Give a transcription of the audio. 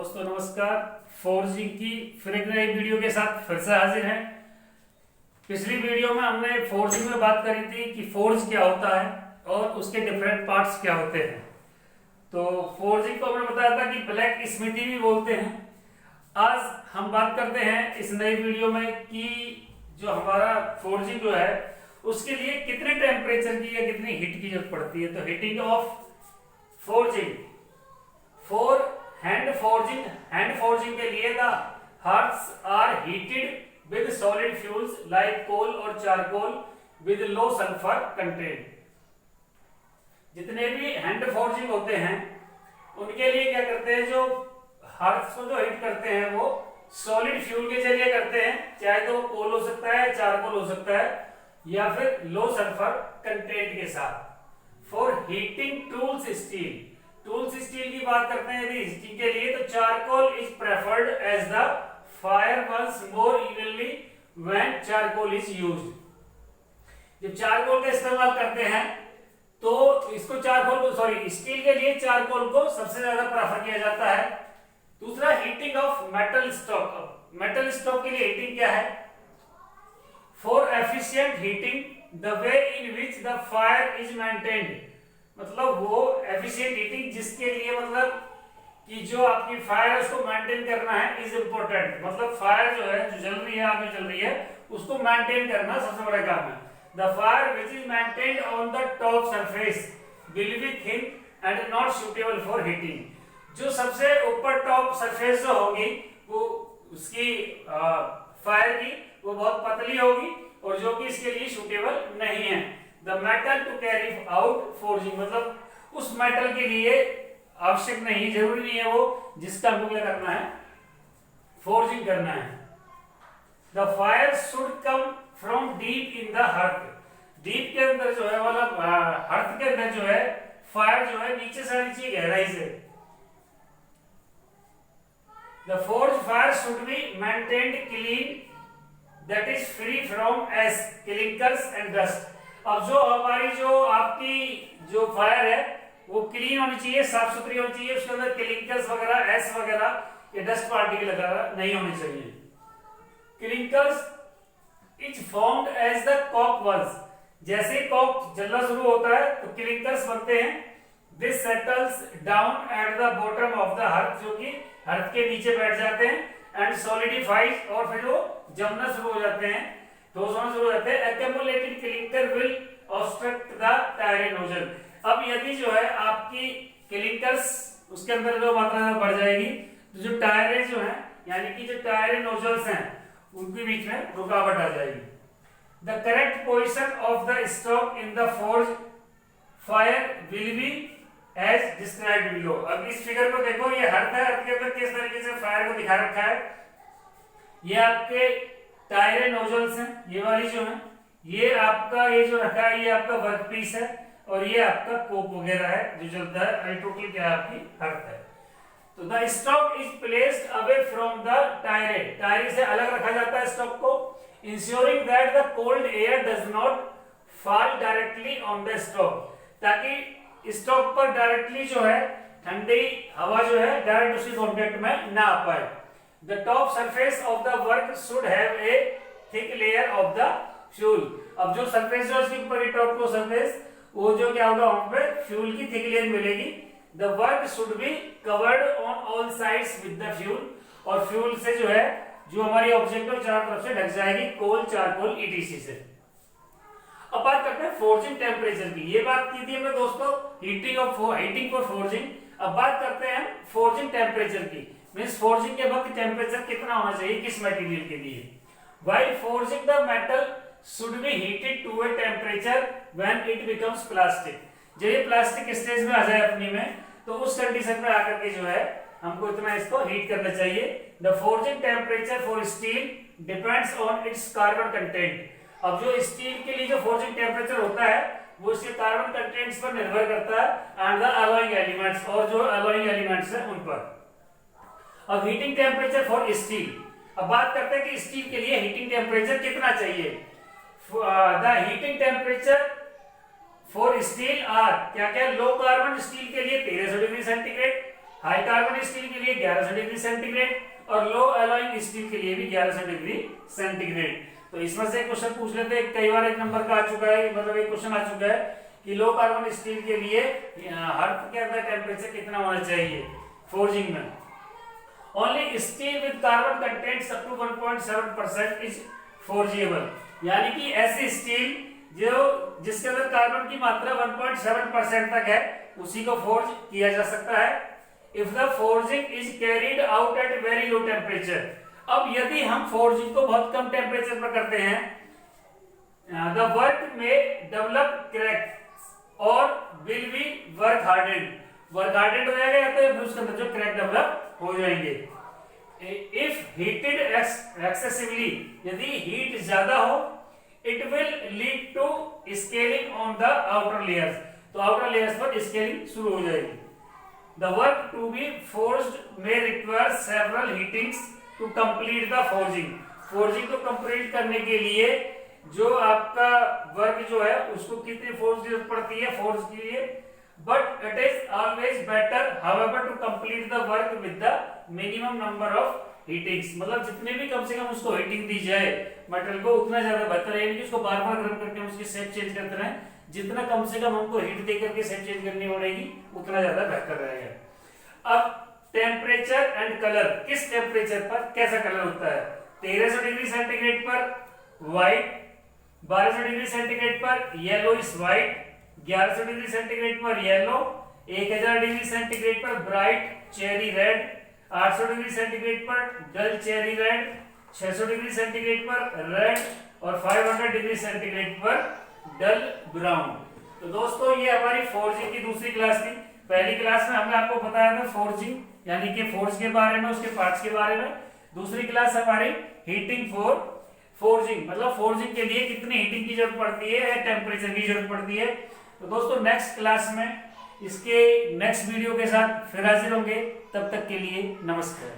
दोस्तों नमस्कार। फोर्जिंग की फिर एक नई वीडियो के साथ फिर से हाजिर हैं। पिछली वीडियो में हमने फोर्जिंग में बात करी थी कि फोर्ज क्या होता है और उसके डिफरेंट पार्ट्स क्या होते हैं। तो फोर्जिंग को हमने बताया था कि ब्लैक स्मिथी भी बोलते हैं। आज हम बात करते हैं इस नई वीडियो में कि जो हमारा फोर्जिंग जो है उसके लिए कितने टेम्परेचर की या कितनी हीट की जरूरत पड़ती है। तो heating of forging for hand forging के लिए the hearths are heated with solid fuels like coal और charcoal with low sulphur content. जितने भी हैंड फोर्जिंग होते हैं उनके लिए क्या करते हैं, जो हर्ट्स को जो हीट करते हैं वो सॉलिड फ्यूल के जरिए करते हैं, चाहे तो वो कोल हो सकता है, चारकोल हो सकता है या फिर लो सल्फर कंटेंट के साथ। फॉर हीटिंग टूल्स स्टील की बात करते हैं यदि स्टील के लिए, तो charcoal is preferred as the fire burns more evenly when charcoal is used. जब चारकोल का इस्तेमाल करते हैं तो इसको स्टील के लिए चारकोल को सबसे ज्यादा प्रेफर किया जाता है। दूसरा, हीटिंग ऑफ मेटल स्टोव के लिए हीटिंग क्या है? For efficient heating the way in which the fire is maintained, मतलब वो एफिशिएंट हीटिंग जिसके लिए मतलब कि जो आपकी फायर है उसको मेंटेन करना है इज इम्पोर्टेंट। मतलब फायर जो है जो जल रही है, आगे चल रही है, उसको मेंटेन करना सबसे बड़ा काम है। The fire which is maintained on the top surface will be thin and not suitable for heating. जो सबसे ऊपर टॉप सरफेस जो होगी वो उसकी फायर की वो बहुत पतली होगी और जो कि इसके लिए सुटेबल नहीं है। The metal to carry out forging, मतलब उस मेटल के लिए आवश्यक नहीं, जरूरी नहीं है वो जिसका हमको क्या करना है, फोर्जिंग करना है। The fire should come from deep in the hearth. Deep के अंदर जो है मतलब हर्थ के अंदर जो है फायर जो है नीचे से आनी चाहिए, गहराई से। The forge fire should be maintained clean that is free from S clinkers and dust. अब जो हमारी जो आपकी जो फायर है वो क्लीन होनी चाहिए, साफ सुथरी होनी चाहिए, उसके अंदर क्लिंकर्स वगैरह, एस वगैरह या डस्ट पार्टिकल वगैरह नहीं होनी चाहिए। Clinkers is formed as the coke burns, जैसे कॉक जलना शुरू होता है तो क्लिंकर्स बनते हैं। This settles down at the bottom of the hearth, जो कि हर्थ के नीचे बैठ जाते हैं एंड सॉलिडिफाइज, और फिर वो जमना शुरू हो जाते हैं, ठोस होना शुरू हो जाते हैं। Accumulated clinker will obstruct the tuyere nozzle. अब यदि जो है आपकी क्लिंकर्स उसके अंदर जो मात्रा में बढ़ जाएगी तो जो टायरे जो है यानी कि जो टायरे नोजल्स हैं उनके बीच में रुकावट आ जाएगी। The correct position of the stove in the forge fire will be as described below. अब इस फिगर को देखो, ये हर्थ है, हर्थ के अंदर किस तरीके से फायर को दिखा रखा है। ये आपके टायरे नोजल्स हैं, ये वाली जो है, ये आपका ये जो रखा है ये आपका वर्क पीस है और ये आपका कोप वगैरह है जो जलता है। टोटल क्या है, आपकी हर्थ है। तो the stove is placed away from the tuyere, tuyere से अलग रखा जाता है स्टोव को, ensuring that the cold air does not fall directly on the stove, ताकि स्टोव पर डायरेक्टली जो है ठंडी हवा जो है डायरेक्ट उसकी कॉन्टेक्ट में ना आ पाए। The top surface of the work should have a thick layer of the fuel। अब जो सरफेस है उसके ऊपर की टॉप को सरफेस वो जो क्या होगा, वहां पे फ्यूल की थिक लेयर मिलेगी। The work should be covered on all sides with the fuel, और फ्यूल से जो है जो हमारी ऑब्जेक्ट है चारों तरफ से ढक जाएगी, कोल, चारकोल, ईटीसी से। अब बात करते हैं फोर्जिंग टेम्परेचर की। ये बात की थी हमने दोस्तों हीटिंग फॉर फोर्जिंग। अब बात करते हैं फोर्जिंग टेम्परेचर की, मींस फोर्जिंग के वक्त टेम्परेचर कितना होना चाहिए किस मटेरियल के लिए। While forging the metal should be heated to a temperature when it becomes plastic. जब ये प्लास्टिक स्टेज में आ जाए अपनी में तो उस कंडीशन में आकर के जो है हमको इतना इसको हीट करना चाहिए। The forging temperature for steel depends on it's carbon content. अब जो स्टील के लिए जो फोर्जिंग टेम्परेचर होता है वो इसके कार्बन कंटेंट्स पर निर्भर करता है एंड द अलॉइंग एलिमेंट्स, और जो अलॉइंग एलिमेंट्स हैं उन पर। अब हीटिंग टेम्परेचर फॉर स्टील, अब बात करते हैं कि स्टील के लिए हीटिंग टेम्परेचर कितना चाहिए। The heating temperature for steel are क्या क्या, लो कार्बन स्टील के लिए 1300 degree centigrade, high carbon steel के लिए 1100 डिग्री सेंटीग्रेड और लो एलॉइंग स्टील के लिए भी 1100 डिग्री सेंटीग्रेड। तो इसमें से क्वेश्चन पूछ लेते हैं, कई बार एक नंबर का आ चुका है, मतलब एक क्वेश्चन आ चुका है कि लो कार्बन स्टील के लिए अर्थ के अंदर टेम्परेचर कितना होना चाहिए फोर्जिंग में। Only steel with carbon contents up to 1.7% is forgeable, यानी कि ऐसी स्टील जो जिसके अंदर कार्बन की मात्रा 1.7% तक है उसी को फोर्ज किया जा सकता है। If the forging is carried out at very low temperature, अब यदि हम फोर्जिंग को बहुत कम टेम्परेचर पर करते हैं, द वर्क में डेवलप क्रैक और will be work hardened, work hardened हो जाएगा या तो उसके अंदर जो क्रैक डेवलप हो जाएंगे। इफ हीटेड एक्सेसिवली, यदि हीट ज्यादा हो, it will lead to scaling on the outer layers, तो आउटर लेयर्स पर स्केलिंग शुरू हो जाएगी। The work to be forced may require several heatings to complete the forging, forging को कंप्लीट करने के लिए जो आपका वर्क जो है उसको कितनी फोर्स की जरूरत पड़ती है फोर्स के लिए, but it is always better however to complete the work with the minimum number of heatings, मतलब जितने भी कम से कम उसको हीटिंग दी जाए मटेरियल को उतना ज्यादा बेहतर है, यानी कि उसको बार बार गर्म करके हम उसकी शेप चेंज करते रहें, जितना कम से कम हमको हीट दे करके शेप चेंज करनी पड़ेगी उतना ज्यादा बेहतर रहेगा। अब टेम्परेचर एंड कलर, किस टेम्परेचर पर कैसा कलर होता है? 1300 डिग्री सेंटीग्रेड पर व्हाइट, 1200 डिग्री सेंटीग्रेड पर yellow is white, 1100 degree centigrade पर येलो, 1000 डिग्री सेंटीग्रेड पर bright cherry red, 800 degree centigrade पर डल चेरी रेड, 600 डिग्री सेंटीग्रेड पर रेड और 500 डिग्री सेंटीग्रेड पर डल ब्राउन। तो दोस्तों ये हमारी फोर्जिंग की दूसरी क्लास थी। पहली क्लास में हमने आपको बताया था फोर्जिंग यानी कि फोर्ज के बारे में, उसके पार्ट्स के बारे में। दूसरी क्लास हमारी हीटिंग फॉर फोर्जिंग, मतलब फोर्जिंग के लिए कितनी हीटिंग की जरूरत पड़ती है या टेम्परेचर की जरूरत पड़ती है। तो दोस्तों नेक्स्ट क्लास में इसके नेक्स्ट वीडियो के साथ फिर हाजिर होंगे, तब तक के लिए नमस्कार।